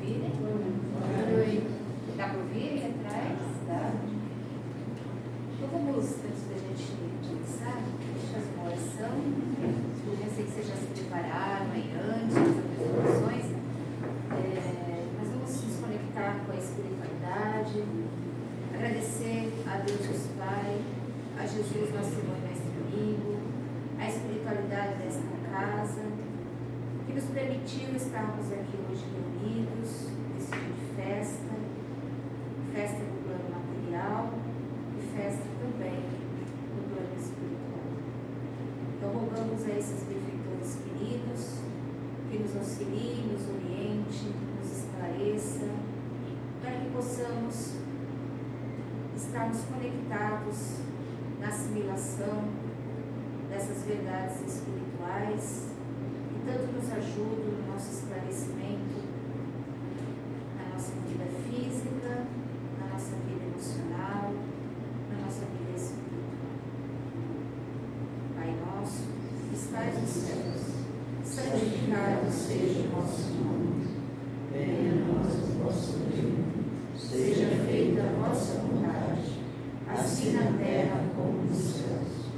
ouvirem? Boa noite. Dá para ouvirem atrás? Dá. Então vamos, antes da gente começar, fazer uma oração. Eu sei que vocês já se prepararam aí antes, as orações, mas vamos nos conectar com a espiritualidade, agradecer a Deus nosso Pai, a Jesus, nosso Senhor e Mestre amigo, a espiritualidade desta casa, que nos permitiu estarmos aqui hoje reunidos, nesse dia de festa, festa do plano material e festa também do plano espiritual. Então rogamos a esses benfeitores queridos que nos auxiliem, nos oriente, nos esclareça, para que possamos estarmos conectados na assimilação dessas verdades espirituais que tanto nos ajudam no nosso esclarecimento, na nossa vida física, na nossa vida emocional, na nossa vida espiritual. Pai nosso, que estais nos céus, santificado seja o vosso nome. Venha a nós o vosso reino, seja feita a vossa vontade, assim na terra como nos céus.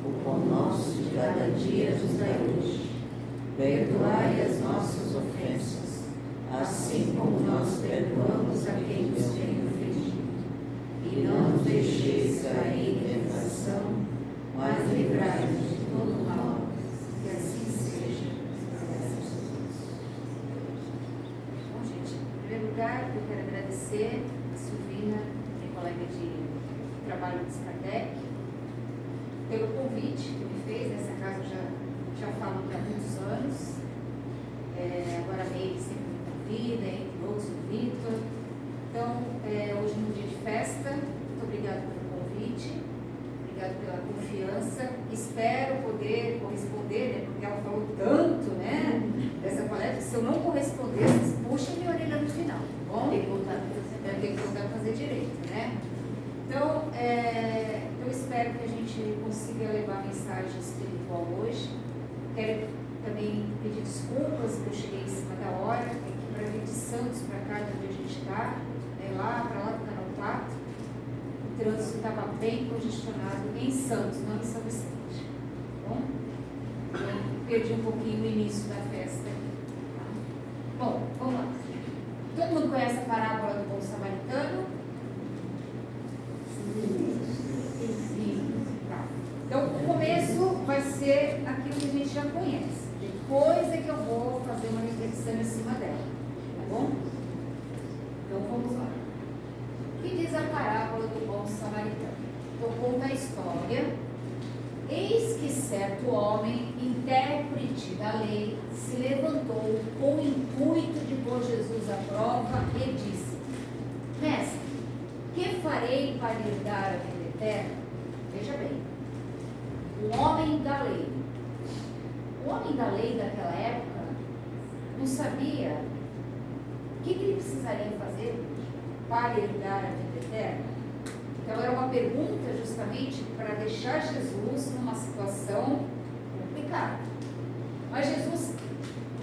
O pão nosso de cada dia nos dai hoje. Perdoai as nossas ofensas, assim como nós perdoamos a quem nos tem ofendido. E não nos deixeis cair em tentação, mas livrai-nos de todo mal. Que assim seja. Bom, gente, em primeiro lugar, eu quero agradecer a Silvina, minha colega de trabalho de Kardec, pelo convite que me fez. Nessa casa eu já falo há muitos anos. Agora a Meire sempre me convida, entre outros o Vitor. Então, hoje no dia de festa, muito obrigada pelo convite, obrigada pela confiança. Espero poder corresponder, né, porque ela falou tanto, né, dessa palestra. Se eu não corresponder, vocês puxem minha orelha no final, tá bom? Tem que voltar a fazer direito, né? Então, eu espero que a gente consiga levar a mensagem espiritual hoje. Quero também pedir desculpas que eu cheguei em cima da hora, para vir de Santos para cá, de onde a gente está, lá para lá do Canal 4. O trânsito estava bem congestionado em Santos, não em São Vicente. Tá bom? Então, perdi um pouquinho o início da festa. Tá? Bom, vamos lá. Todo mundo conhece a parábola do bom samaritano? Então, o começo vai ser aquilo que a gente já conhece. Depois é que eu vou fazer uma reflexão em cima dela. Tá bom? Então, vamos lá. O que diz a parábola do bom samaritano? Então, conta a história. Eis que certo homem, intérprete da lei, se levantou com o intuito de pôr Jesus à prova e disse: Mestre, que farei para herdar a vida eterna? Veja bem, o homem da lei. O homem da lei daquela época não sabia o que ele precisaria fazer para herdar a vida eterna. Então era uma pergunta justamente para deixar Jesus numa situação complicada. Mas Jesus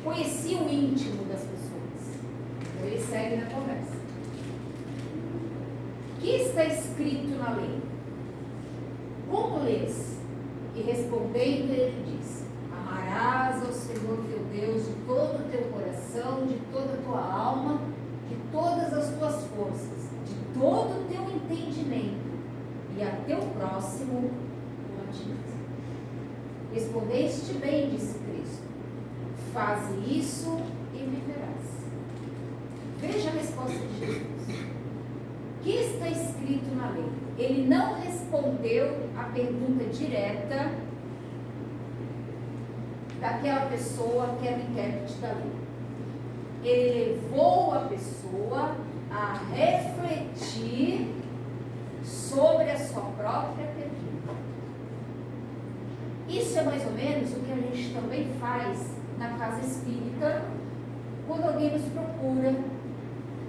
conhecia o íntimo das pessoas. Então ele segue na conversa. O que está escrito na lei? Como lês? E respondendo, ele disse: amarás ao Senhor teu Deus de todo o teu coração, de toda a tua alma, de todas as tuas forças, de todo o teu entendimento, e a teu próximo como a ti mesmo. Respondeste bem, disse Cristo: faze isso e viverás. Veja a resposta de Jesus. O que está escrito na lei? Ele não respondeu a pergunta direta daquela pessoa que era o intérprete da lei. Ele levou a pessoa a refletir sobre a sua própria pergunta. Isso é mais ou menos o que a gente também faz na casa espírita, quando alguém nos procura,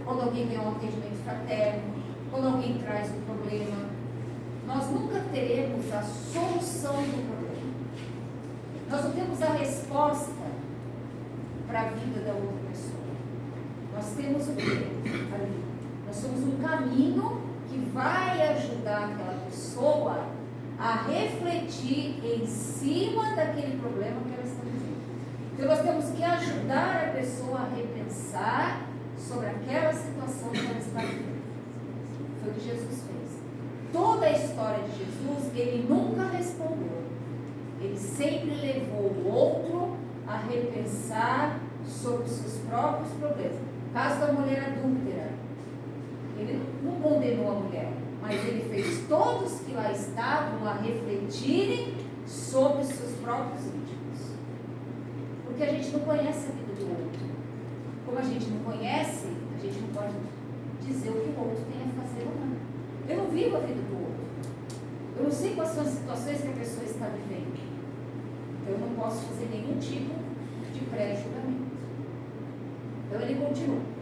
quando alguém vem a um atendimento fraterno, quando alguém traz um problema. Nós nunca teremos a solução do problema. Nós não temos a resposta para a vida da outra pessoa. Nós temos caminho que vai ajudar aquela pessoa a refletir em cima daquele problema que ela está vivendo. Então nós temos que ajudar a pessoa a repensar sobre aquela situação que ela está vivendo. Foi o que Jesus fez. Toda a história de Jesus, ele nunca respondeu. Ele sempre levou o outro a repensar sobre os seus próprios problemas. O caso da mulher adúltera, ele não condenou a mulher, mas ele fez todos que lá estavam a refletirem sobre os seus próprios íntimos. Porque a gente não conhece a vida do outro. Como a gente não conhece, a gente não pode dizer o que o outro tem a fazer ou não. Eu não vivo a vida do outro. Eu não sei quais são as situações que a pessoa está vivendo. Então eu não posso fazer nenhum tipo de pré-julgamento. Então ele continua.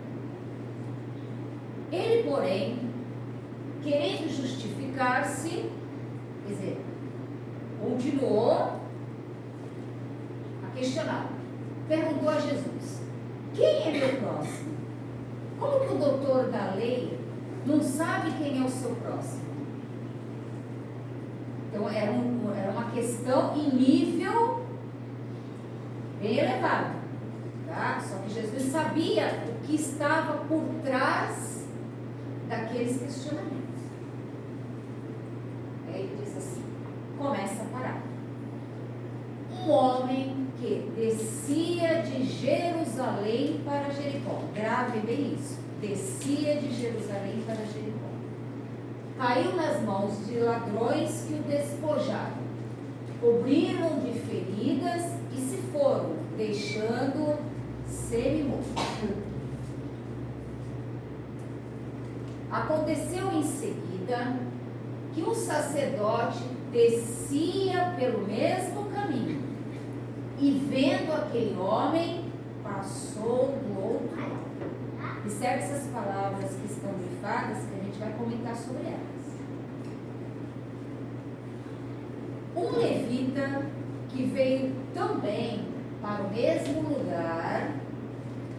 Ele, porém, querendo justificar-se, quer dizer, continuou a questionar. Perguntou a Jesus: quem é meu próximo? Como que o doutor da lei não sabe quem é o seu próximo? Então era uma questão em nível bem elevado, tá? Só que Jesus sabia o que estava por trás daqueles questionamentos. Aí ele diz assim, começa a parar. Um homem que descia de Jerusalém para Jericó, grave bem isso, descia de Jerusalém para Jericó, caiu nas mãos de ladrões que o despojaram, cobriram de feridas e se foram, deixando semi-morto. Aconteceu em seguida que um sacerdote descia pelo mesmo caminho e, vendo aquele homem, passou do outro lado. Observe essas palavras que estão grifadas, que a gente vai comentar sobre elas. Um levita que veio também para o mesmo lugar,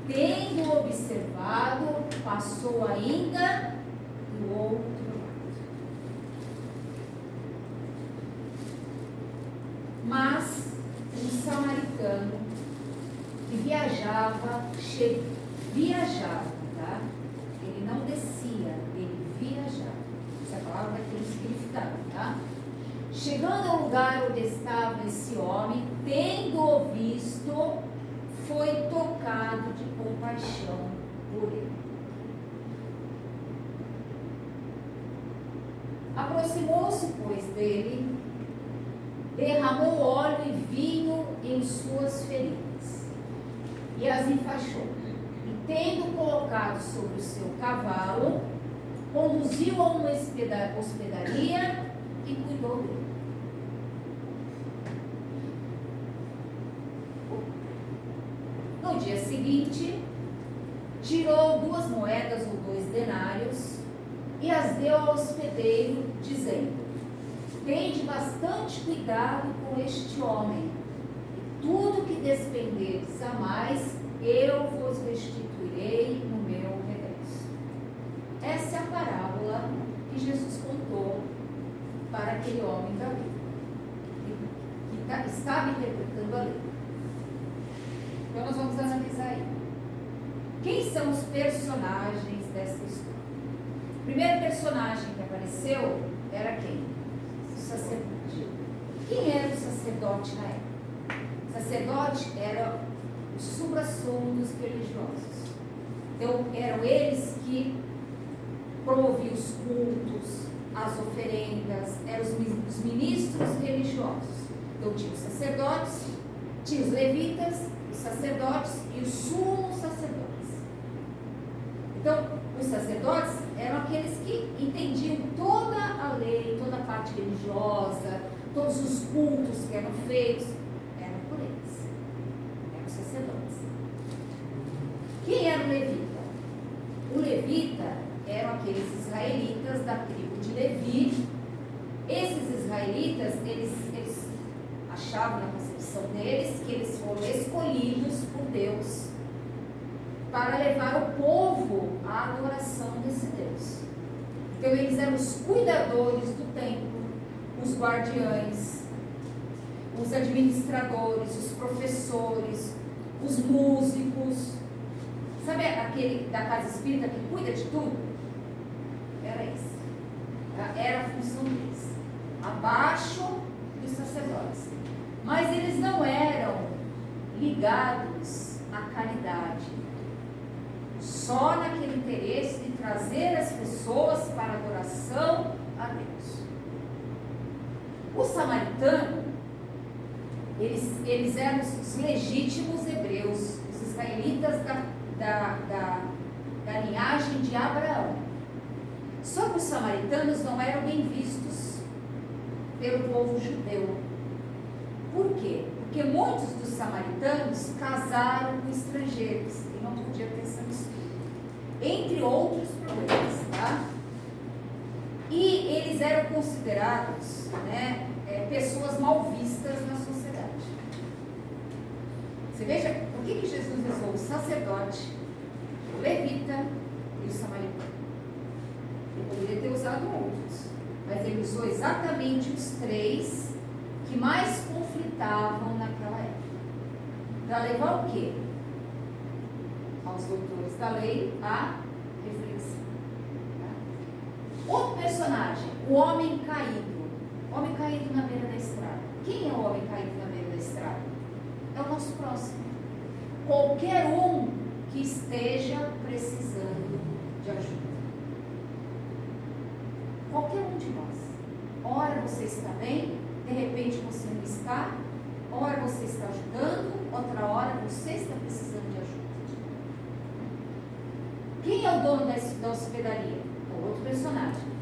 tendo observado, passou ainda do outro lado. Mas um samaritano que viajava, tá? Ele não descia, ele viajava. Essa palavra vai ter um significado, tá? Chegando ao lugar onde estava esse homem, tendo-o visto, foi tocado de compaixão por ele. Aproximou-se, pois, dele, derramou óleo e vinho em suas feridas e as enfaixou. E, tendo colocado sobre o seu cavalo, conduziu a uma hospedaria e cuidou dele. No dia seguinte, tirou 2 moedas ou 2 denários e as deu ao hospedeiro, dizendo: tende bastante cuidado com este homem, e tudo que despenderdes a mais, eu vos restituirei no meu regresso. Essa é a parábola que Jesus contou para aquele homem da lei, que estava interpretando a lei. Então nós vamos analisar aí. Quem são os personagens dessa história? O primeiro personagem que apareceu era quem? O sacerdote. Quem era o sacerdote na época? O sacerdote era o supra-sumo dos religiosos. Então eram eles que promoviam os cultos, as oferendas, eram os ministros religiosos. Então tinha os sacerdotes, tinha os levitas, os sacerdotes e os sumos sacerdotes. Então, os sacerdotes eram aqueles que entendiam toda a lei, toda a parte religiosa, todos os cultos que eram feitos, eram por eles. Eram os sacerdotes. Quem era o levita? O levita eram aqueles israelitas da tribo de Levi. Esses israelitas, eles achavam na concepção deles que eles foram escolhidos por Deus para levar o povo à adoração desse Deus. Então eles eram os cuidadores do templo, os guardiães, os administradores, os professores, os músicos. Sabe aquele da casa espírita que cuida de tudo? Era esse. Era a função deles, abaixo dos sacerdotes. Mas eles não eram ligados à caridade, só naquele interesse de trazer as pessoas para a adoração a Deus. O samaritano, eles eram os legítimos hebreus, os israelitas da linhagem de Abraão. Só que os samaritanos não eram bem vistos pelo povo judeu. Por quê? Porque muitos dos samaritanos casaram com estrangeiros e não podia ter essa mistura, entre outros problemas, tá? E eles eram considerados, né, pessoas mal vistas na sociedade. Você veja, por que Jesus usou o sacerdote, o levita e o samaritano? Ele poderia ter usado outros, mas ele usou exatamente os três que mais conflitavam naquela época. Para levar o quê? Aos doutores da lei a reflexão. Tá? Outro personagem, o homem caído. O homem caído na beira da estrada. Quem é o homem caído na beira da estrada? É o nosso próximo. Qualquer um que esteja precisando de ajuda. Qualquer um de nós. Ora você está bem, de repente você não está. Ora você está ajudando, outra hora você está precisando de ajuda. Quem é o dono da hospedaria? É outro personagem.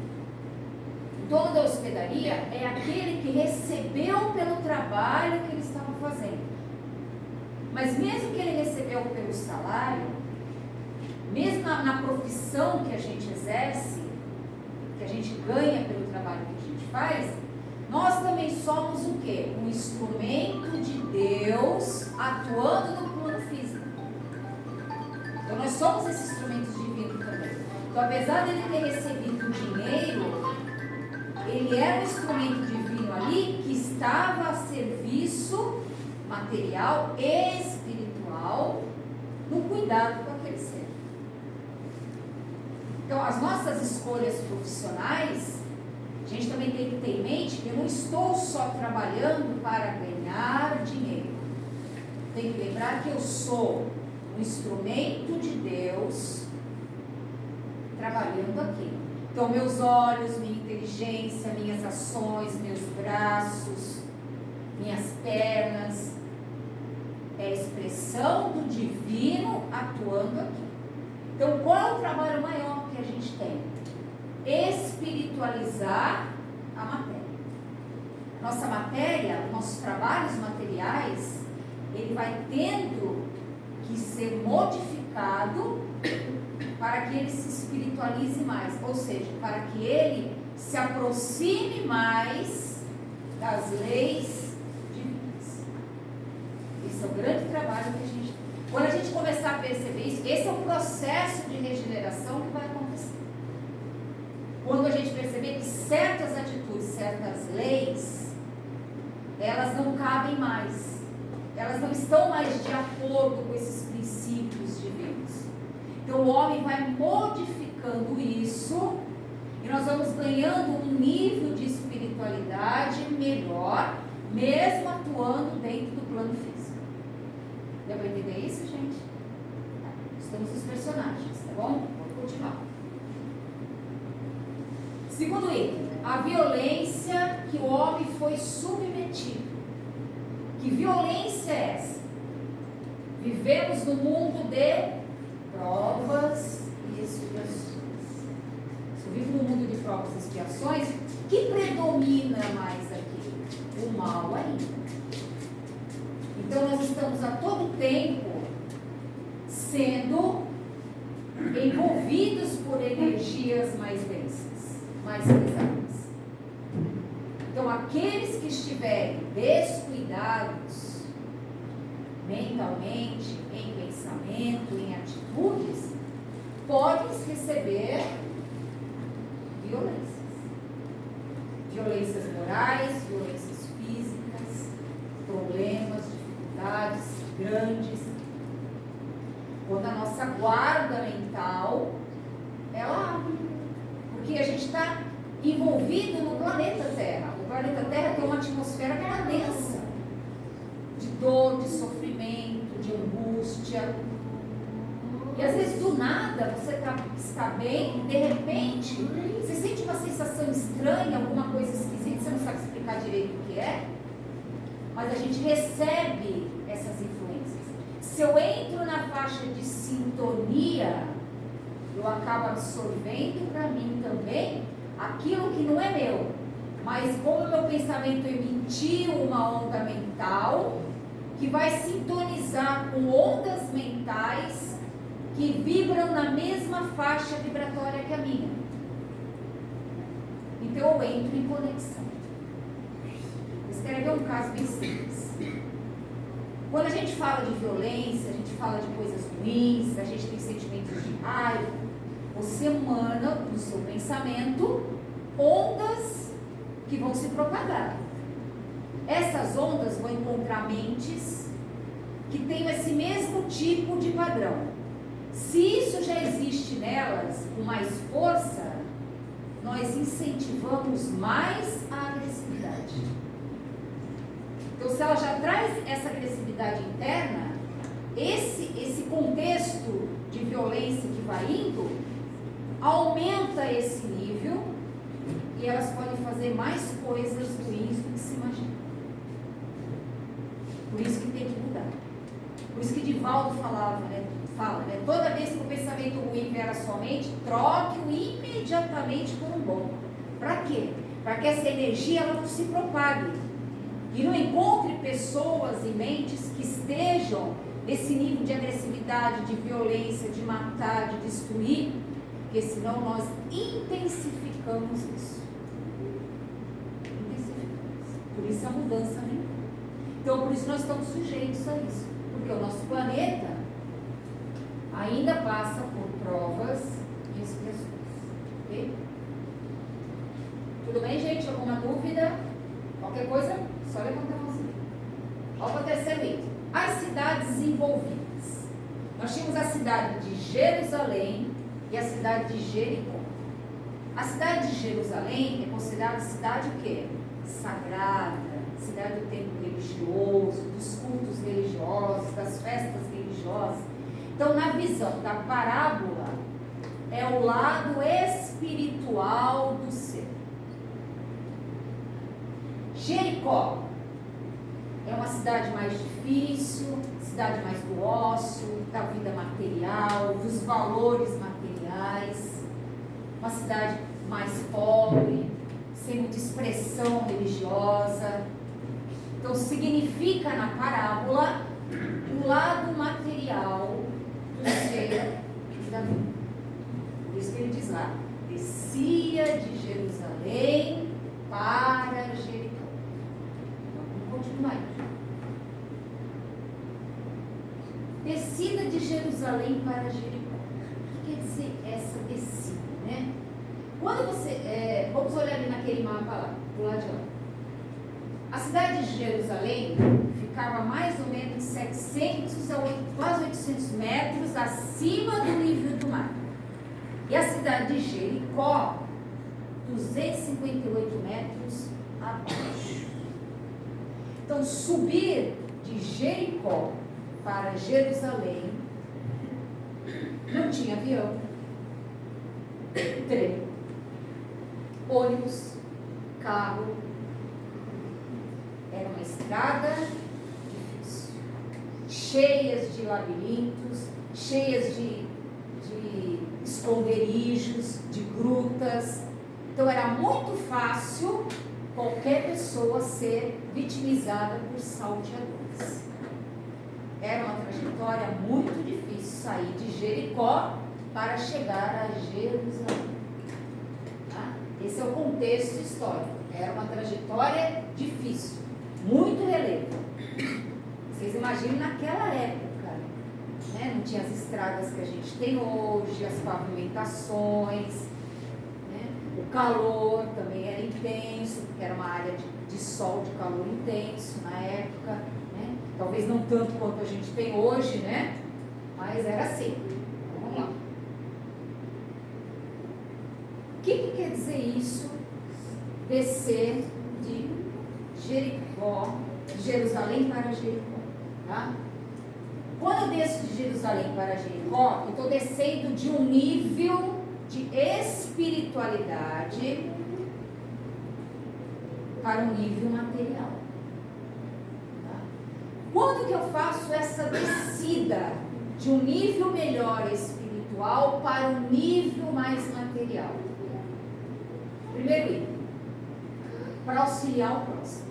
O dono da hospedaria é aquele que recebeu pelo trabalho que ele estava fazendo. Mas mesmo que ele recebeu pelo salário, mesmo na profissão que a gente exerce, que a gente ganha pelo trabalho que a gente faz, nós também somos o quê? Um instrumento de Deus atuando no plano físico. Então nós somos esses instrumentos divinos também. Então apesar dele ter recebido o dinheiro, ele era um instrumento divino ali que estava a serviço material e espiritual no cuidado com aquele ser. Então as nossas escolhas profissionais, a gente também tem que ter em mente que eu não estou só trabalhando para ganhar dinheiro. Tem que lembrar que eu sou um instrumento de Deus trabalhando aqui. Então meus olhos, minha inteligência, minhas ações, meus braços, minhas pernas, é a expressão do divino atuando aqui. Então qual é o trabalho maior que a gente tem? Espiritualizar a matéria. Nossa matéria, nossos trabalhos materiais, ele vai tendo que ser modificado para que ele se espiritualize mais, ou seja, para que ele se aproxime mais das leis divinas. Esse é o grande trabalho que a gente tem. Quando a gente começar a perceber isso, esse é o processo de regeneração que vai acontecer. Quando a gente perceber que certas atitudes, certas leis, elas não cabem mais, elas não estão mais de acordo com esses princípios divinos. Então o homem vai modificando isso e nós vamos ganhando um nível de espiritualidade melhor, mesmo atuando dentro do plano físico. Deu para entender isso, gente? Tá. Estamos nos personagens, tá bom? Vamos continuar. Segundo item, a violência que o homem foi submetido. Que violência é essa? Vivemos no mundo de provas e expiações. Se eu vivo no mundo de provas e expiações, o que predomina mais aqui? O mal ainda. Então nós estamos a todo tempo sendo envolvidos por energias mais densas, mais pesadas. Então aqueles que estiverem descuidados mentalmente, em pensamento, em atitudes, podem receber violências. Violências morais, violências físicas, problemas, dificuldades grandes. Quando a nossa guarda mental, ela abre. Porque a gente está envolvido no planeta Terra. O planeta Terra tem uma atmosfera que é densa. De dor, de sofrimento, de angústia. E às vezes do nada você está bem, de repente você sente uma sensação estranha, alguma coisa esquisita, você não sabe explicar direito o que é, mas a gente recebe essas influências. Se eu entro na faixa de sintonia, eu acabo absorvendo para mim também aquilo que não é meu, mas como o meu pensamento emitiu uma onda mental que vai sintonizar com ondas mentais que vibram na mesma faixa vibratória que a minha. Então eu entro em conexão. Vocês querem ver um caso bem simples? Quando a gente fala de violência, a gente fala de coisas ruins, a gente tem sentimentos de raiva, você emana no seu pensamento ondas que vão se propagar. Essas ondas vão encontrar mentes que tenham esse mesmo tipo de padrão. Se isso já existe nelas com mais força, nós incentivamos mais a agressividade. Então, se ela já traz essa agressividade interna, esse contexto de violência que vai indo, aumenta esse nível e elas podem fazer mais coisas ruins do que se imagina. Por isso que tem que mudar. Por isso que Divaldo fala, né? Toda vez que o pensamento ruim vier à sua mente, troque-o imediatamente por um bom. Para quê? Para que essa energia ela não se propague. E não encontre pessoas e mentes que estejam nesse nível de agressividade, de violência, de matar, de destruir, porque senão nós intensificamos isso. Por isso a mudança, né? Então, por isso nós estamos sujeitos a isso. Porque o nosso planeta ainda passa por provas e expressões. Ok? Tudo bem, gente? Alguma dúvida? Qualquer coisa? Só levantar a mãozinha. Vamos para o terceiro item. As cidades envolvidas. Nós tínhamos a cidade de Jerusalém e a cidade de Jericó. A cidade de Jerusalém é considerada cidade o quê? Sagrada, cidade do templo religioso, dos cultos religiosos, das festas religiosas. Então, na visão da parábola, é o lado espiritual do ser. Jericó é uma cidade mais difícil, cidade mais do ócio, da vida material, dos valores materiais, uma cidade mais pobre, sem muita expressão religiosa. Então, significa na parábola o lado material do ser da vida. Por isso que ele diz lá, descia de Jerusalém para Jericó. Então, vamos continuar aí. Descida de Jerusalém para Jericó. O que quer dizer essa descida, né? Quando você, vamos olhar ali naquele mapa lá, do lado de lá. A cidade de Jerusalém ficava mais ou menos 700 a quase 800 metros acima do nível do mar. E a cidade de Jericó, 258 metros abaixo. Então, subir de Jericó para Jerusalém, não tinha avião, trem, ônibus, carro, era uma estrada difícil, cheias de labirintos, cheias de esconderijos, de grutas. Então era muito fácil qualquer pessoa ser vitimizada por salteadores. Era uma trajetória muito difícil sair de Jericó para chegar a Jerusalém. Tá? Esse é o contexto histórico. Era uma trajetória difícil, muito relevo. Vocês imaginem naquela época, né? Não tinha as estradas que a gente tem hoje, as pavimentações, né? O calor também era intenso, porque era uma área de sol, de calor intenso na época, né? Talvez não tanto quanto a gente tem hoje, né? Mas era assim. Vamos lá. O que quer dizer isso? Descer de Jericó, de Jerusalém para Jericó, tá? Quando eu desço de Jerusalém para Jericó, eu estou descendo de um nível de espiritualidade para um nível material. Tá? Quando que eu faço essa descida de um nível melhor espiritual para um nível mais material? Primeiro item, para auxiliar o próximo.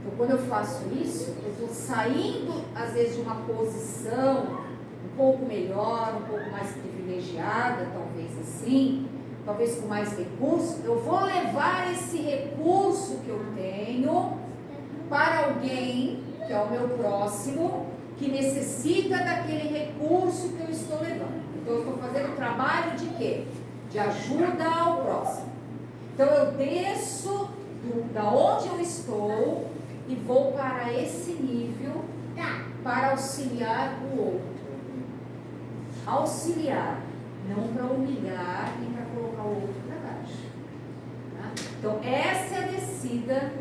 Então, quando eu faço isso, eu estou saindo, às vezes, de uma posição um pouco melhor, um pouco mais privilegiada, talvez assim, talvez com mais recursos. Eu vou levar esse recurso que eu tenho para alguém, que é o meu próximo, que necessita daquele recurso que eu estou levando. Então, eu estou fazendo um trabalho de quê? De ajuda ao próximo. Então, eu desço da onde eu estou e vou para esse nível para auxiliar o outro. Auxiliar, não para humilhar e para colocar o outro para baixo. Tá? Então, essa é a descida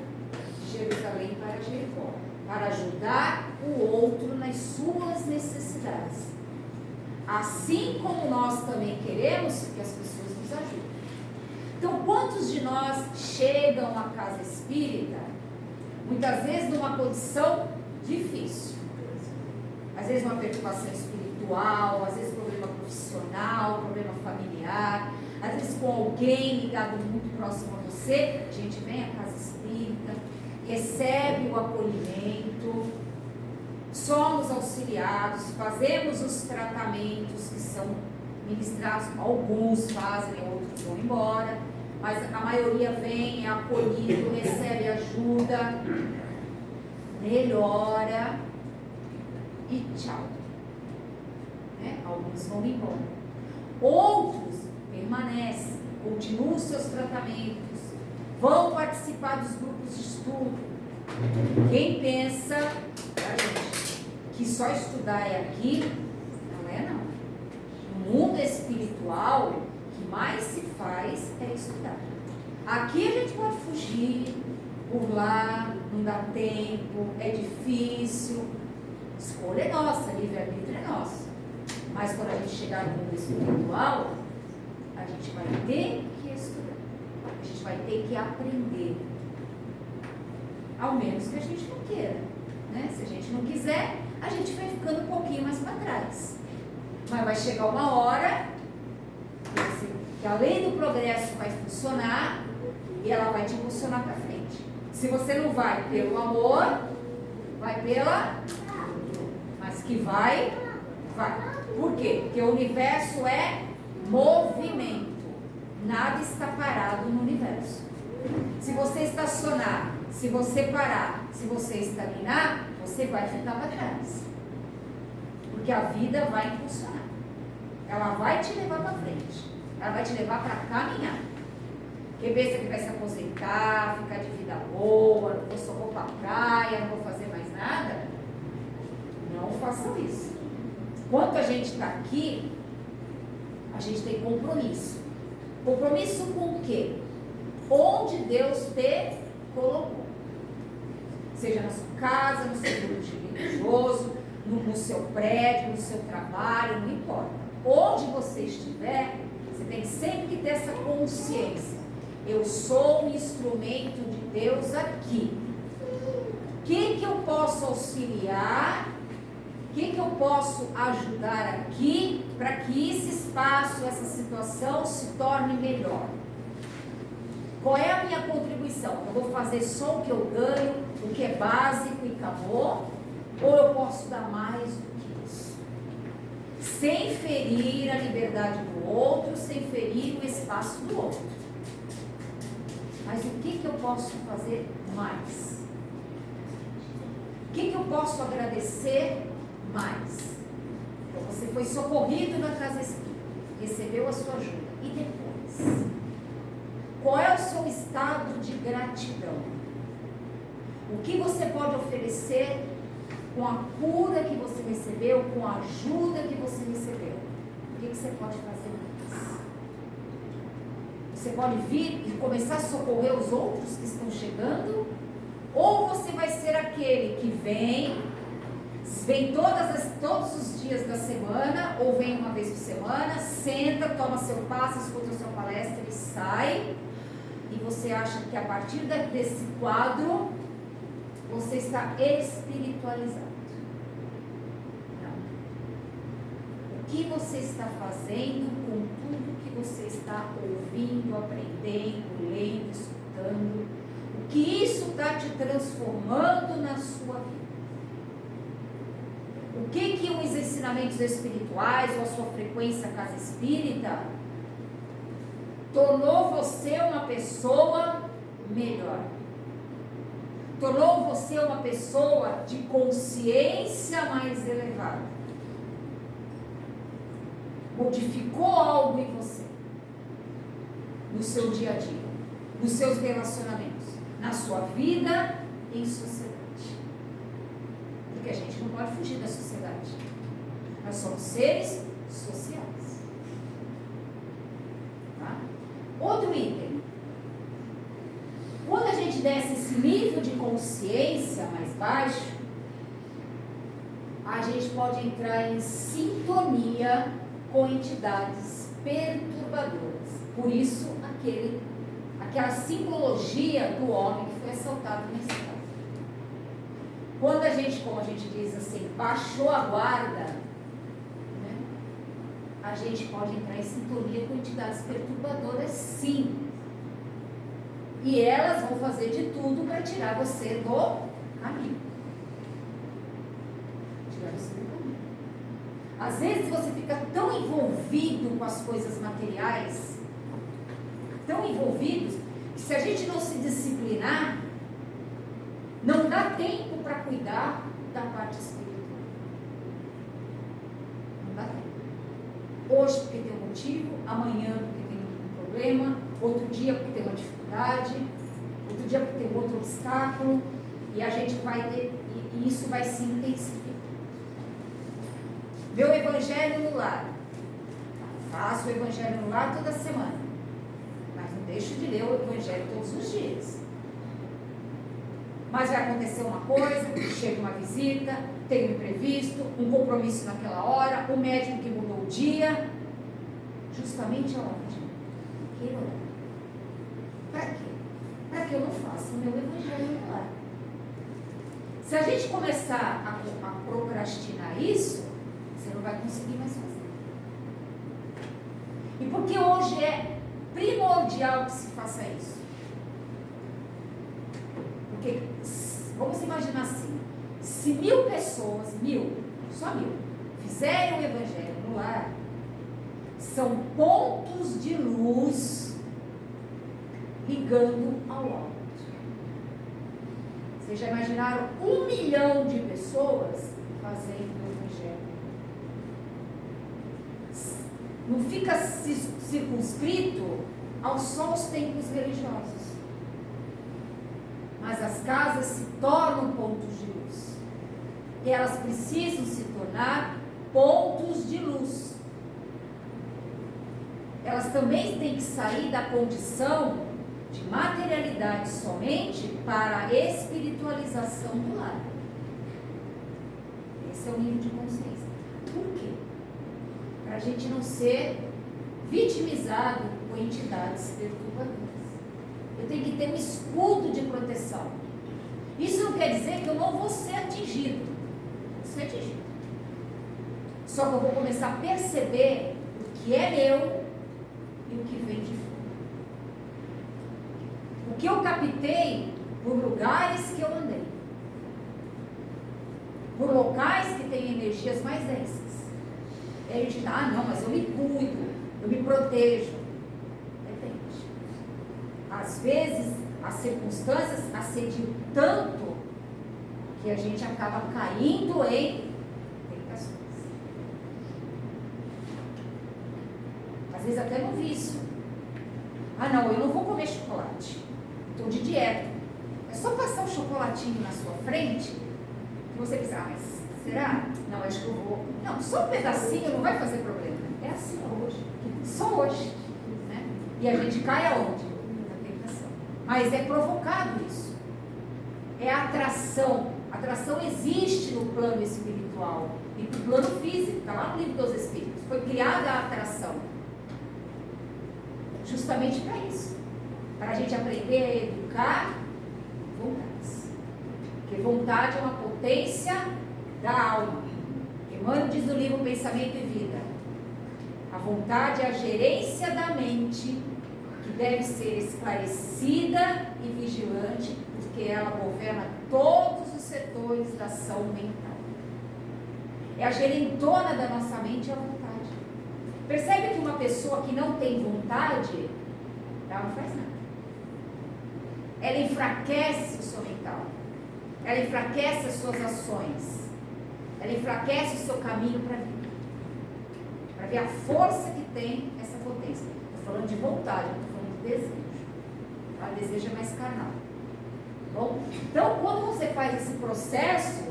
de Jerusalém para Jericó, para ajudar o outro nas suas necessidades. Assim como nós também queremos que as pessoas nos ajudem. Então, quantos de nós chegam à casa espírita, muitas vezes numa condição difícil? Às vezes uma preocupação espiritual, às vezes problema profissional, problema familiar, às vezes com alguém ligado muito próximo a você. A gente vem à casa espírita, recebe o acolhimento, somos auxiliados, fazemos os tratamentos que são ministrados, alguns fazem, outros vão embora, mas a maioria vem, é acolhido, recebe ajuda, melhora e tchau. Né? Alguns vão embora. Outros permanecem, continuam seus tratamentos, vão participar dos grupos de estudo. Quem pensa, gente, que só estudar é aqui, não é não. No mundo espiritual, o que mais se faz é estudar. Aqui a gente pode fugir, burlar, não dá tempo, é difícil. Escolha é nossa, livre-arbítrio é nosso. Mas quando a gente chegar no mundo espiritual, a gente vai ter que estudar. A gente vai ter que aprender. Ao menos que a gente não queira. Né? Se a gente não quiser, a gente vai ficando um pouquinho mais para trás. Mas vai chegar uma hora que a lei do progresso vai funcionar e ela vai te impulsionar para frente. Se você não vai pelo amor, vai pela... Mas que vai. Por quê? Porque o universo é movimento. Nada está parado no universo. Se você estacionar, se você parar, se você estagnar, você vai ficar para trás. Porque a vida vai impulsionar. Ela vai te levar para frente. Ela vai te levar para caminhar. Quem pensa que vai se aposentar, ficar de vida boa, não só vou para a praia, não vou fazer mais nada, não façam isso. Enquanto a gente está aqui, a gente tem compromisso. Compromisso com o quê? Onde Deus te colocou. Seja na sua casa, no seu grupo religioso, no seu prédio, no seu trabalho, não importa. Onde você estiver, você tem sempre que ter essa consciência. Eu sou um instrumento de Deus aqui. Quem que eu posso auxiliar? Quem que eu posso ajudar aqui para que esse espaço, essa situação se torne melhor? Qual é a minha contribuição? Eu vou fazer só o que eu ganho, o que é básico e acabou? Ou eu posso dar mais do que isso? Sem ferir a liberdade do outro, sem ferir o espaço do outro. Mas o que eu posso fazer mais? O que eu posso agradecer mais? Então você foi socorrido na casa espírita. recebeu a sua ajuda. E depois? Qual é o seu estado de gratidão? O que você pode oferecer com a cura que você recebeu, com a ajuda que você recebeu? O que você pode fazer mais? Você pode vir e começar a socorrer os outros que estão chegando? Ou você vai ser aquele que vem todos os dias da semana, ou vem uma vez por semana, senta, toma seu passo, escuta a sua palestra e sai, e você acha que a partir desse quadro você está espiritualizado? Não. O que você está fazendo com tudo que você está ouvindo, aprendendo, lendo, escutando? O que isso está te transformando na sua vida? O que os ensinamentos espirituais ou a sua frequência casa espírita tornou você uma pessoa melhor? Tornou você uma pessoa de consciência mais elevada? Modificou algo em você? No seu dia a dia, nos seus relacionamentos, na sua vida em sociedade? Porque a gente não pode fugir da sociedade. Nós somos seres sociais. Tá? Outro item. Quando a gente desce esse nível de consciência mais baixo, a gente pode entrar em sintonia com entidades perturbadoras. Por isso, aquela simbologia do homem que foi assaltado na estrada. Quando a gente, como a gente diz assim, baixou a guarda, né, a gente pode entrar em sintonia com entidades perturbadoras, sim. E elas vão fazer de tudo para tirar você do caminho. Tirar você do caminho. Às vezes você fica tão envolvido com as coisas materiais, tão envolvidos, que se a gente não se disciplinar, não dá tempo para cuidar da parte espiritual. Não dá tempo. Hoje porque tem um motivo, amanhã porque tem um problema, outro dia porque tem uma dificuldade, outro dia porque tem outro obstáculo, e a gente vai ter, e isso vai se intensificar. Meu evangelho no lar. Faço o evangelho no lar toda semana, mas não deixo de ler o evangelho todos os dias. Mas vai acontecer uma coisa, chega uma visita, tem um imprevisto, um compromisso naquela hora, o médico que mudou o dia, justamente aonde? Naquele horário. Para quê? Para que eu não faça o meu evangelho no lar. Se a gente começar a procrastinar isso, você não vai conseguir mais fazer. E porque hoje é primordial que se faça isso? Porque, vamos imaginar assim, se 1000 pessoas, só 1000, fizerem o evangelho no lar, são pontos de luz ligando ao alto. Vocês já imaginaram 1 milhão de pessoas fazendo o evangelho? Não fica circunscrito só aos templos religiosos. Mas as casas se tornam pontos de luz. E elas precisam se tornar pontos de luz. Elas também têm que sair da condição de materialidade somente para a espiritualização do lar. Esse é o nível de consciência. Por quê? Para a gente não ser vitimizado por entidades perturbadoras. Eu tenho que ter um escudo de proteção. Isso não quer dizer que eu não vou ser atingido. Vou ser atingido. Só que eu vou começar a perceber o que é meu e o que vem de fora. O que eu captei por lugares que eu andei. Por locais que têm energias mais densas. E a gente diz, não, mas eu me cuido, eu me protejo. Depende. Às vezes, as circunstâncias assediam tanto que a gente acaba caindo em tentações. vezes até no vício. Ah não, eu não vou comer chocolate, estou de dieta. É só passar um chocolatinho na sua frente, que você pensa, ah, mas será? Não, acho que eu vou. Não, só um pedacinho não vai fazer problema. É assim hoje, só hoje. Né? E a gente cai aonde? Na tentação. Mas é provocado isso. É atração. Atração existe no plano espiritual e no plano físico, está lá no livro dos Espíritos. Foi criada a atração. Justamente para isso. Para a gente aprender a educar vontades. Porque vontade é uma potência da alma. Emmanuel diz no livro Pensamento e Vida. A vontade é a gerência da mente que deve ser esclarecida e vigilante, porque ela governa todos os setores da ação mental. É a gerentona da nossa mente a vontade. Percebe que uma pessoa que não tem vontade, ela não faz nada. Ela enfraquece o seu mental. Ela enfraquece as suas ações. Ela enfraquece o seu caminho para a vida. Para ver a força que tem essa potência. Estou falando de vontade, não estou falando de desejo. Tá? Desejo é mais carnal. Bom, então, quando você faz esse processo,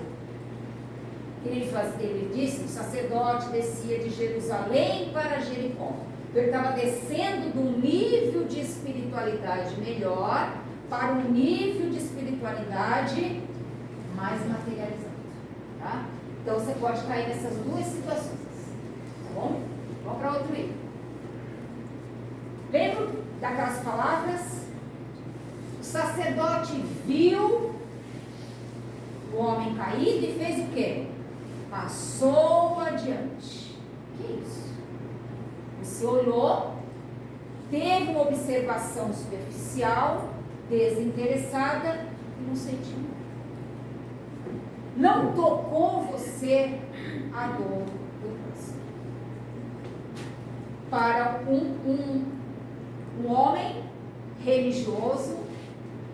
ele disse que o sacerdote descia de Jerusalém para Jericó. Então, ele estava descendo de um nível de espiritualidade melhor para um nível de espiritualidade mais materializado. Tá? Então, você pode cair nessas duas situações. Tá bom? Vamos para outro item. Lembra daquelas palavras? O sacerdote viu o homem caído e fez o quê? Passou adiante. Que isso? Você olhou, teve uma observação superficial, desinteressada e não sentiu nada. Não tocou você a dor do próximo. Para um homem religioso,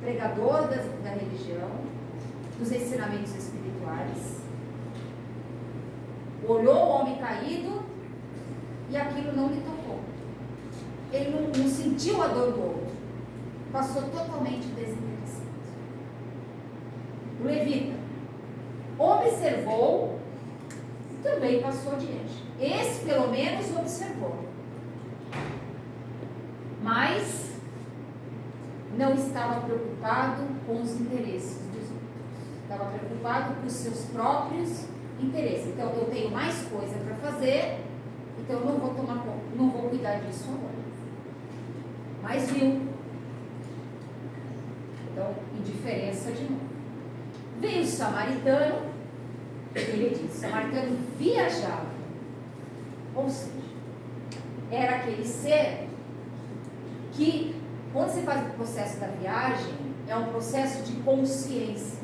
pregador da religião, dos ensinamentos espirituais, olhou o homem caído e aquilo não lhe tocou. Ele não sentiu a dor do outro. Passou totalmente desinteressado. O levita observou, também passou adiante. Esse, pelo menos, observou. Mas não estava preocupado com os interesses dos outros. Estava preocupado com os seus próprios interesses. Então, eu tenho mais coisa para fazer, então eu não vou tomar conta, não vou cuidar disso agora. Mas viu. Então, indiferença de novo. Veio o samaritano, ele diz, o samaritano viajava. Ou seja, era aquele ser que, quando você faz o processo da viagem, é um processo de consciência.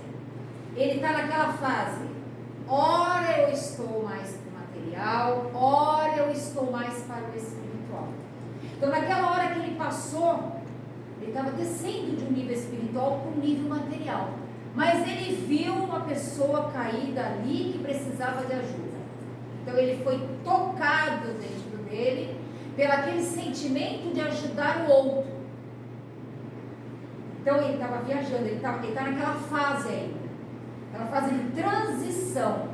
Ele está naquela fase, ora eu estou mais para o material, ora eu estou mais para o espiritual. Então, naquela hora que ele passou, ele estava descendo de um nível espiritual para um nível material. Mas ele viu uma pessoa caída ali que precisava de ajuda. Então, ele foi tocado dentro dele pelo aquele sentimento de ajudar o outro. Então, ele estava viajando, ele está naquela fase ainda. Aquela fase de transição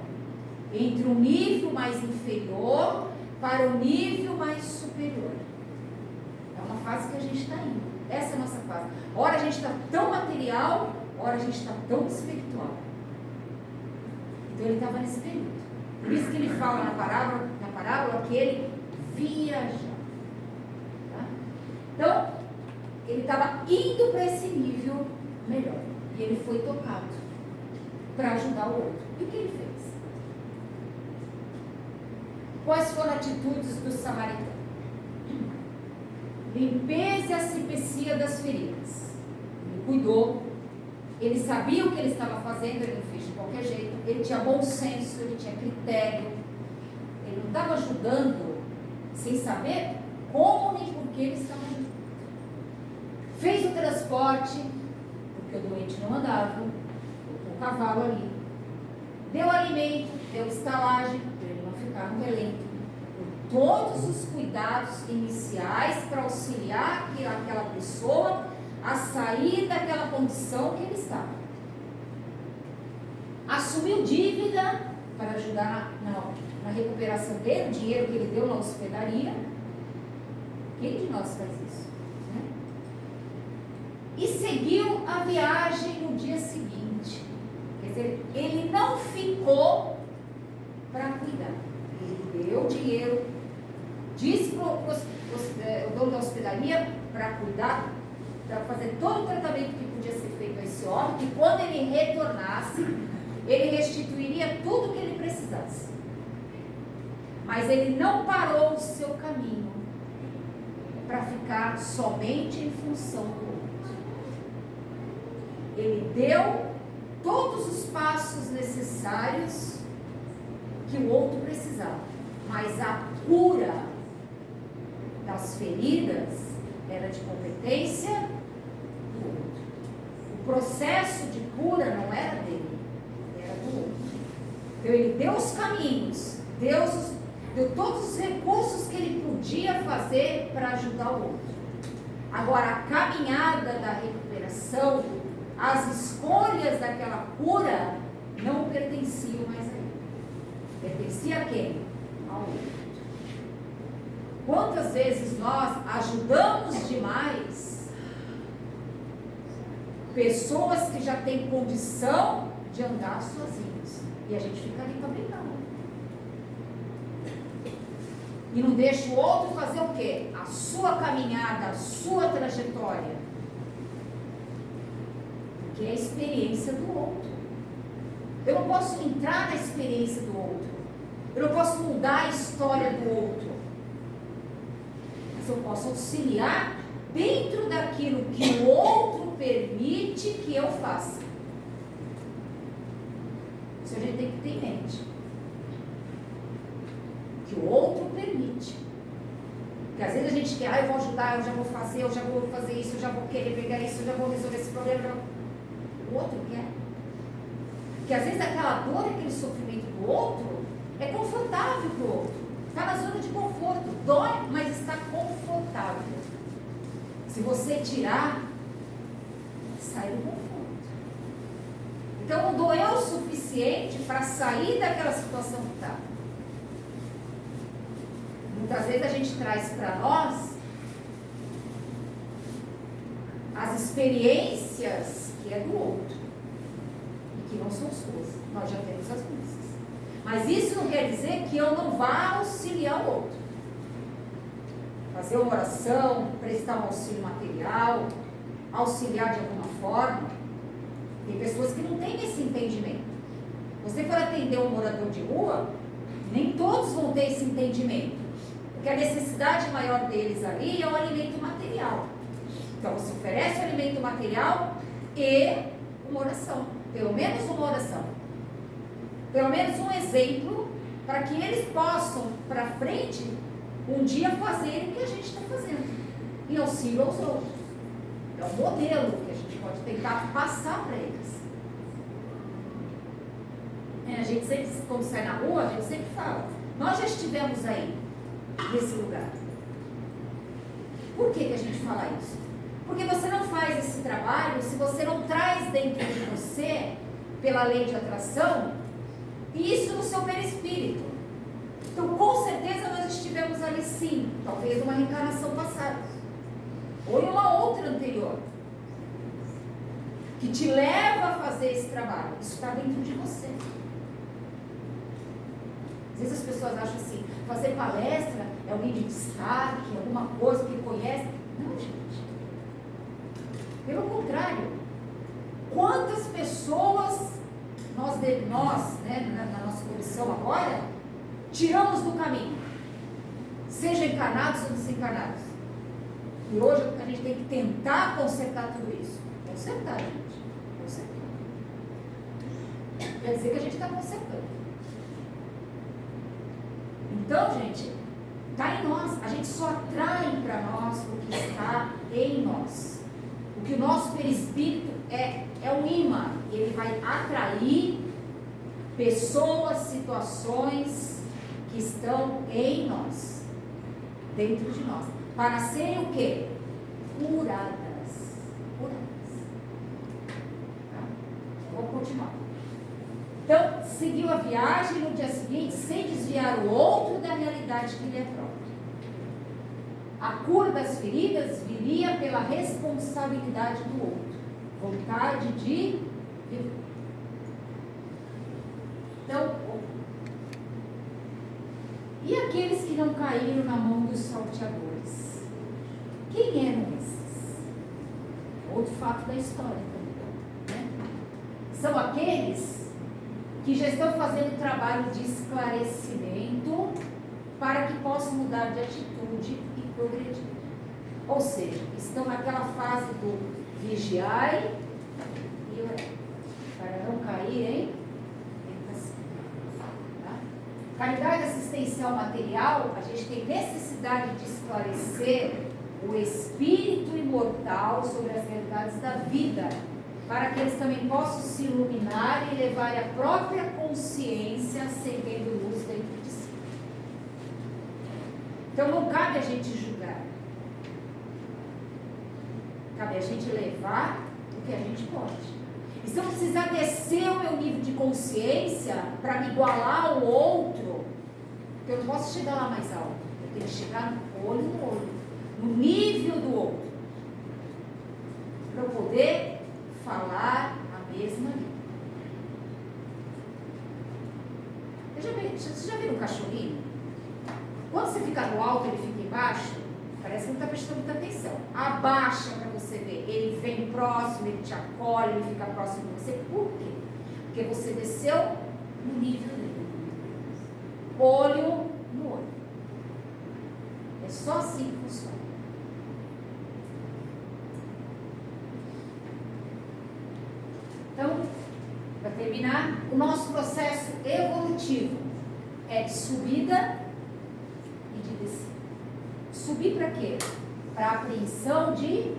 entre um nível mais inferior para um nível mais superior. É uma fase que a gente está indo. Essa é a nossa fase. Ora a gente está tão material, ora a gente está tão espiritual. Então ele estava nesse período. Por isso que ele fala na parábola que ele viajava. Tá? Então, ele estava indo para esse nível melhor. E ele foi tocado para ajudar o outro. E o que ele fez? Quais foram as atitudes do samaritano? Limpeza e asepsia das feridas. Ele cuidou. Ele sabia o que ele estava fazendo, ele não fez de qualquer jeito. Ele tinha bom senso, ele tinha critério. Ele não estava ajudando sem saber como nem por que ele estava ajudando. Fez o transporte, porque o doente não andava, colocou o cavalo ali. Deu alimento, deu estalagem, para ele não ficar no relento. todos os cuidados iniciais para auxiliar aquela pessoa a sair daquela condição que ele estava. Assumiu dívida para ajudar na recuperação dele, o dinheiro que ele deu na hospedaria. Quem de nós faz isso? Né? E seguiu a viagem no dia seguinte. Quer dizer, ele não ficou para cuidar. Ele deu dinheiro, disse para o dono da hospedaria para cuidar, para fazer todo o tratamento que podia ser feito a esse homem, que quando ele retornasse, ele restituiria tudo que ele precisasse. Mas ele não parou o seu caminho para ficar somente em função do outro. Ele deu todos os passos necessários que o outro precisava, mas a cura das feridas era de competência do outro. O processo de cura não era dele, era do outro. Então ele deu os caminhos, deu todos os recursos que ele podia fazer para ajudar o outro. Agora, a caminhada da recuperação, as escolhas daquela cura não pertenciam mais a ele. Pertencia a quem? Ao outro. Quantas vezes nós ajudamos demais pessoas que já têm condição de andar sozinhos e a gente fica ali para brincar. E não deixa o outro fazer o quê? A sua caminhada, a sua trajetória. Porque é a experiência do outro. Eu não posso entrar na experiência do outro. Eu não posso mudar a história do outro. Mas eu posso auxiliar dentro daquilo que o outro permite que eu faça. Isso a gente tem que ter em mente. Que o outro permite. Porque às vezes a gente quer, eu vou ajudar, eu já vou fazer isso, eu já vou querer pegar isso, eu já vou resolver esse problema. O outro quer. Porque às vezes aquela dor, aquele sofrimento do outro é confortável para o outro. Está na zona de conforto. Dói, mas está confortável. Se você tirar, sai do conforto. Então não doeu o suficiente para sair daquela situação que está. Muitas vezes a gente traz para nós as experiências que é do outro e que não são suas. Nós já temos as nossas. Mas isso não quer dizer que eu não vá auxiliar o outro. Fazer uma oração, prestar um auxílio material, auxiliar de alguma forma. Tem pessoas que não têm esse entendimento. Você for atender um morador de rua, nem todos vão ter esse entendimento. Porque a necessidade maior deles ali é o alimento material. Então você oferece o alimento material e uma oração. Pelo menos uma oração. Pelo menos um exemplo para que eles possam, para frente, um dia fazerem o que a gente está fazendo. Em auxílio aos outros. É um modelo que a gente pode tentar passar para eles. A gente sempre, quando sai na rua, a gente sempre fala, nós já estivemos aí, nesse lugar. Por que a gente fala isso? Porque você não faz esse trabalho se você não traz dentro de você, pela lei de atração, isso no seu perispírito. Então, com certeza nós estivemos ali sim, talvez numa reencarnação passada, ou em uma outra anterior, que te leva a fazer esse trabalho. Isso está dentro de você. Às vezes as pessoas acham assim, fazer palestra é alguém de destaque, alguma coisa que conhece. Não, gente. Pelo contrário, quantas pessoas nós né, na nossa comissão agora, tiramos do caminho, seja encarnados ou desencarnados. E hoje a gente tem que tentar consertar tudo isso. Consertar, gente. Consertar. Quer dizer que a gente está consertando. Então, gente, está em nós. A gente só atrai para nós o que está em nós. O que o nosso perispírito é um imã. Ele vai atrair pessoas, situações que estão em nós. dentro de nós, para serem o quê? Curadas. Tá? Vou continuar. Então, seguiu a viagem no dia seguinte, sem desviar o outro da realidade que lhe é própria. A cura das feridas viria pela responsabilidade do outro, vontade de viver. Então, e aqueles que não caíram na mão dos salteadores? Quem eram esses? Outro fato da história também, né? São aqueles que já estão fazendo trabalho de esclarecimento para que possam mudar de atitude e progredir. Ou seja, estão naquela fase do vigiai e orar, para não cair em tentação. Tá? Caridade assistencial material, a gente tem necessidade de esclarecer o espírito imortal sobre as realidades da vida, para que eles também possam se iluminar e levar a própria consciência acendendo luz dentro de si. Então não cabe a gente julgar, cabe a gente levar o que a gente pode. E se eu precisar descer o meu nível de consciência para me igualar ao outro, porque eu não posso chegar lá mais alto, eu tenho que chegar no olho, no nível do outro, para eu poder falar a mesma língua. Você já viu um cachorrinho? Quando você fica no alto, ele fica embaixo, parece que não está prestando muita atenção. Abaixa para você ver. Ele vem próximo, ele te acolhe, ele fica próximo de você. Por quê? Porque você desceu no nível dele. Olho no olho. É só assim que funciona. Então, para terminar, o nosso processo evolutivo é de subida e de descida. Subir para quê? Para a apreensão de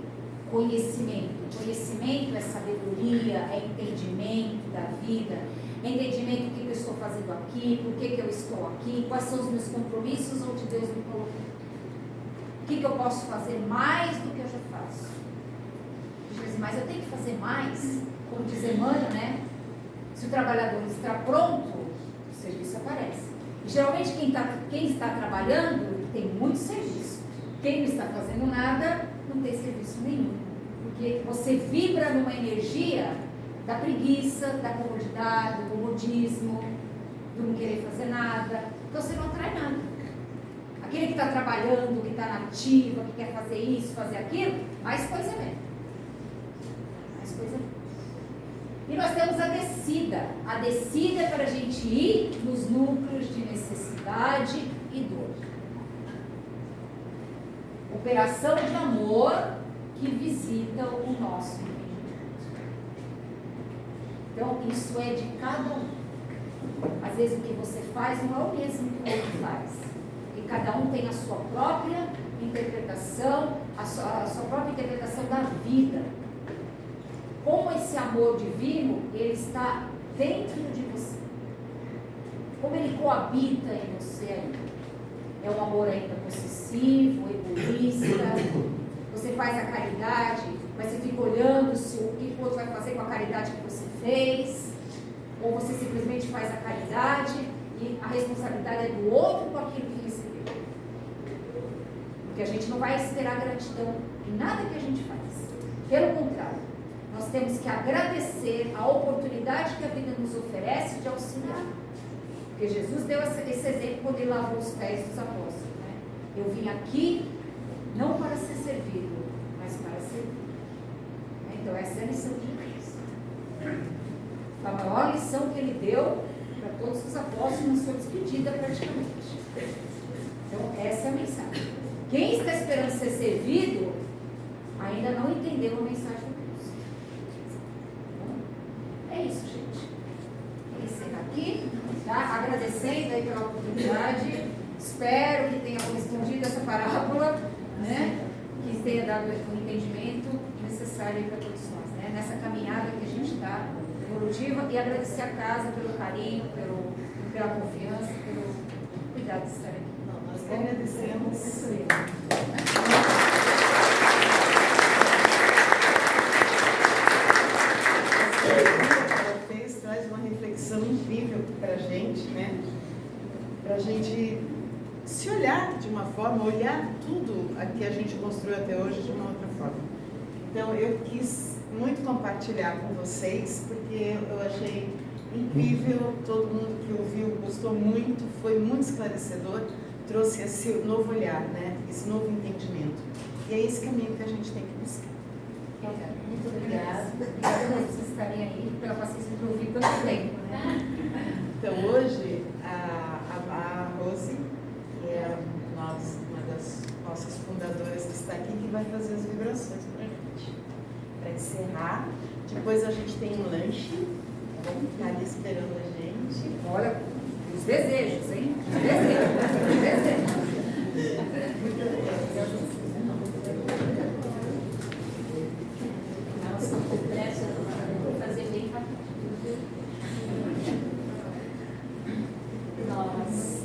conhecimento. Conhecimento é sabedoria, é entendimento da vida, é entendimento do que eu estou fazendo aqui, por que eu estou aqui, quais são os meus compromissos onde Deus me colocou. O que eu posso fazer mais do que eu já faço? Mas eu tenho que fazer mais, como diz Emmanuel, né? Se o trabalhador está pronto, o serviço aparece. E geralmente quem está trabalhando tem muito serviço. Quem não está fazendo nada, não tem serviço nenhum. Porque você vibra numa energia da preguiça, da comodidade, do comodismo, do não querer fazer nada. Então você não atrai nada. Aquele que está trabalhando, que está na ativa, que quer fazer isso, fazer aquilo, mais coisa mesmo. Mais coisa mesmo. E nós temos a descida. A descida é para a gente ir nos núcleos de necessidade e dor. Operação de amor que visita o nosso entendimento. Então, isso é de cada um. Às vezes o que você faz não é o mesmo que o outro faz. E cada um tem a sua própria interpretação, a sua própria interpretação da vida. Como esse amor divino, ele está dentro de você. Como ele coabita em você ainda. É um amor ainda possessivo, egoísta. Você faz a caridade, mas você fica olhando se o que o outro vai fazer com a caridade que você fez. Ou você simplesmente faz a caridade e a responsabilidade é do outro com aquilo que recebeu. Porque a gente não vai esperar gratidão em nada que a gente faz. Pelo contrário. Nós temos que agradecer a oportunidade que a vida nos oferece de auxiliar. Porque Jesus deu esse exemplo quando ele lavou os pés dos apóstolos. Né? Eu vim aqui não para ser servido, mas para servir. Então essa é a lição de Jesus. A maior lição que ele deu para todos os apóstolos na sua despedida praticamente. Então essa é a mensagem. Quem está esperando ser servido ainda não entendeu a mensagem do Cristo. É isso, gente. Vou encerrar aqui, tá? Agradecendo aí pela oportunidade. Espero que tenha respondido essa parábola, né? Que tenha dado o entendimento necessário para todos nós, né? Nessa caminhada que a gente está evolutiva, e agradecer a casa pelo carinho, pela confiança, pelo cuidado de estar aqui. agradecemos. Ela fez, traz uma reflexão incrível para a gente, né? Para a gente se olhar de uma forma, olhar tudo que a gente construiu até hoje de uma outra forma. Então, eu quis muito compartilhar com vocês, porque eu achei incrível, todo mundo que ouviu gostou muito, foi muito esclarecedor, trouxe esse novo olhar, né? Esse novo entendimento. E é esse caminho que a gente tem que buscar. Muito obrigada. Obrigada por vocês estarem aí, pela paciência de ouvir tanto tempo, né? Então, hoje, a Rose, que é uma das nossas fundadoras que está aqui, que vai fazer as vibrações para a gente. Para encerrar, depois a gente tem um lanche, tá bom? Está ali esperando a gente. Olha, os desejos, hein? Os desejos. Nossa, complexo, vou fazer bem rápido. Nós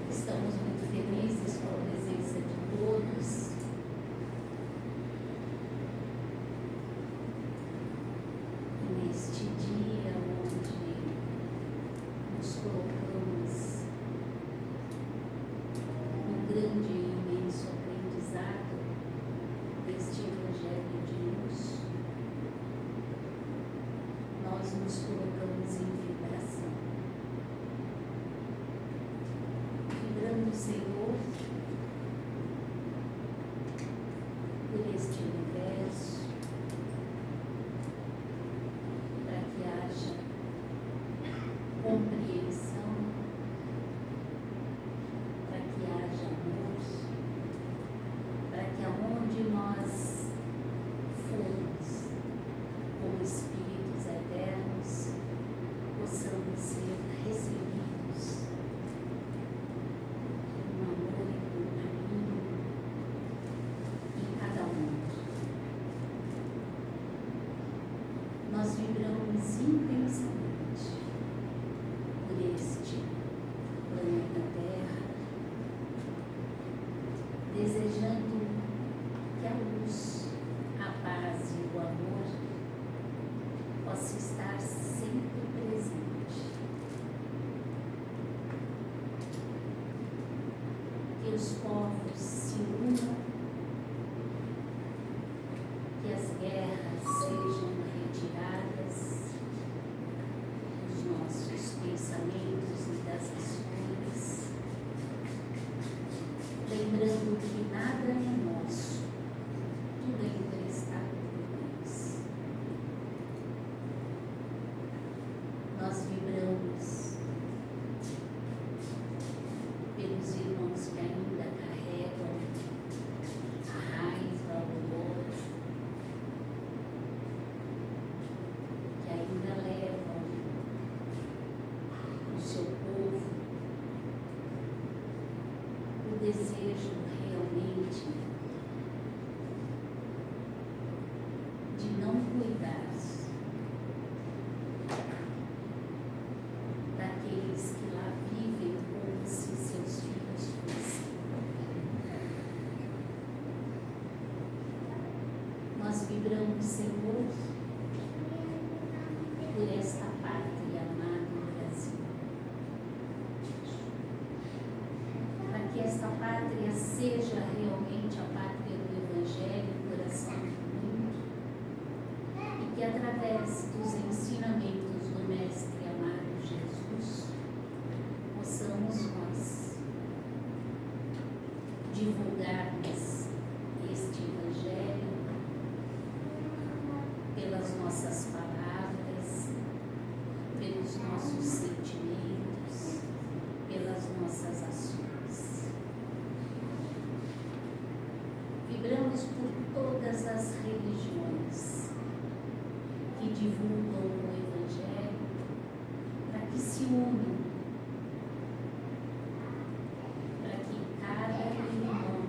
estamos muito felizes com a presença de todos. Neste dia onde nos colocamos num grande e imenso aprendizado deste Evangelho de luz, nós nos colocamos em vibração, vibrando o Senhor por este universo, para que haja compreensão, para que haja amor, para que aonde nós formos como espíritos eternos, possamos ser recebidos com amor e com carinho em cada um. Nós vibramos intensamente por este planeta Terra, desejando que a luz, a paz e o amor possa estar sempre presente. Que os povos se unam, que as guerras sejam retiradas dos nossos pensamentos e das ações, lembrando que nada é nosso, tudo é emprestado por Deus. Nós vibramos pelos irmãos que ainda carregam a raiva, o ódio, que ainda levam o seu povo o desejo realmente de não cuidar daqueles que lá vivem como se seus filhos fossem. Nós vibramos, Senhor, por esta pátria amada Brasil, para que esta pátria seja realmente a pátria do Evangelho, o coração do mundo, e que através dos ensinamentos do Mestre amado Jesus, possamos nós divulgarmos este Evangelho pelas nossas palavras, pelos nossos sentimentos, pelas nossas ações. Vibramos por todas as religiões que divulgam o Evangelho, para que se unam, para que cada irmão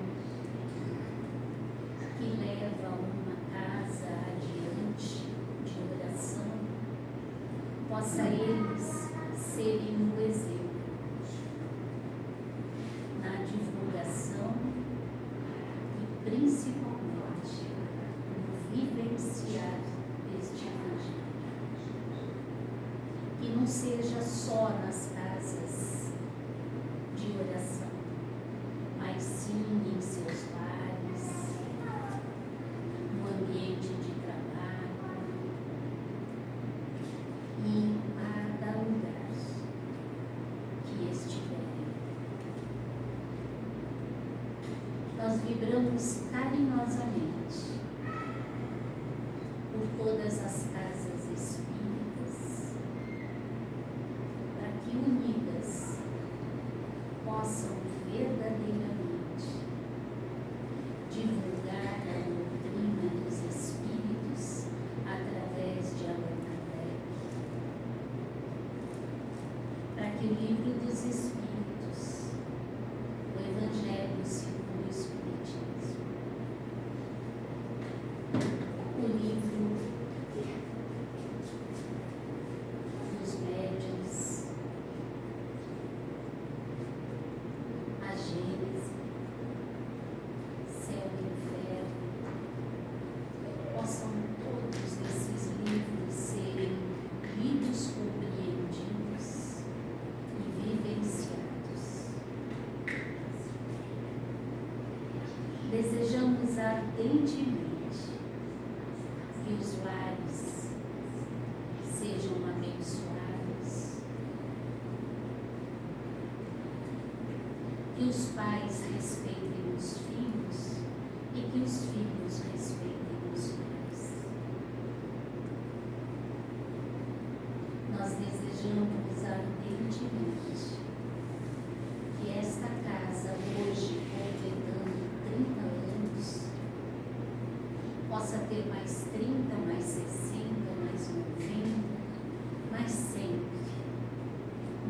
que leva uma casa adiante de oração, possa eles serem um exemplo principalmente no vivenciar este Evangelho. Que não seja só nas casas de oração, mas sim em seus lares, no ambiente de trabalho e em cada lugar que estiverem. Nós vibramos carinhosamente por todas as casas espíritas, para que unidas possam verdadeiramente divulgar a doutrina dos Espíritos através de Allan Kardec, para que o livro dos Espíritos, o Evangelho segundo o Espiritismo, o livro dos médiuns, a Gênese, Céu e Inferno, possam todos esses livros serem lidos, compreendidos e vivenciados. Desejamos ardentemente que os lares sejam abençoados, que os pais respeitem os filhos e que os filhos respeitem os pais. Nós desejamos ardentemente que esta casa, hoje completando 30 anos, possa ter mais 30, mais 60, mais 90, mas sempre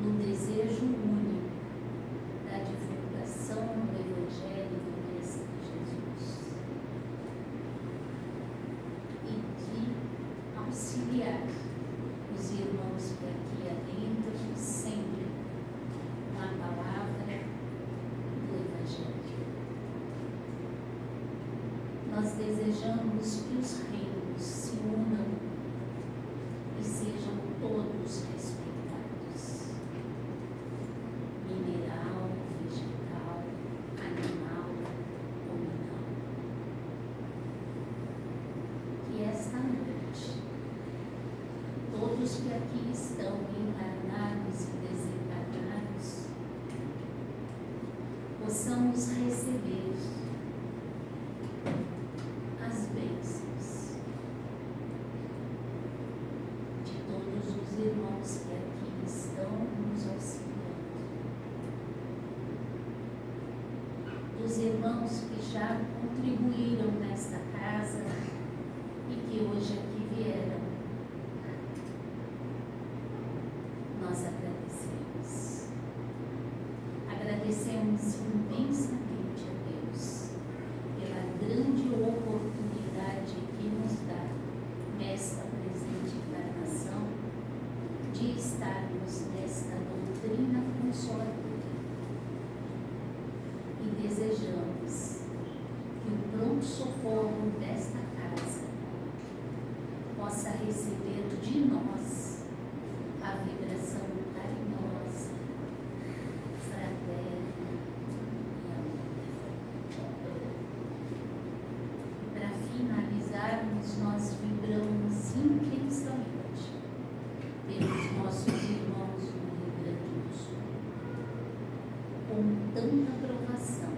no desejo único da divulgação do Evangelho do Mestre Jesus e de auxiliar os irmãos que aqui adentram sempre na palavra do Evangelho. Nós desejamos que os reinos se unam e sejam todos respeitados. Mineral, vegetal, animal, comunal. Que esta noite, todos que aqui estão encarnados e desencarnados, possamos receber as bênçãos de todos os irmãos que aqui estão nos auxiliando, dos irmãos que já contribuíram nesta casa e que hoje aqui vieram. Nós agradecemos. Agradecemos imensamente a Deus pela grande oportunidade que nos dá nesta presente encarnação de estarmos nesta doutrina consoladora. E desejamos que o pronto-socorro desta casa possa receber de nós a vibração carinhosa, fraterna e amorosa. Para finalizarmos, nós vibramos intensamente pelos nossos irmãos do Rio Grande do Sul, com tanta provação,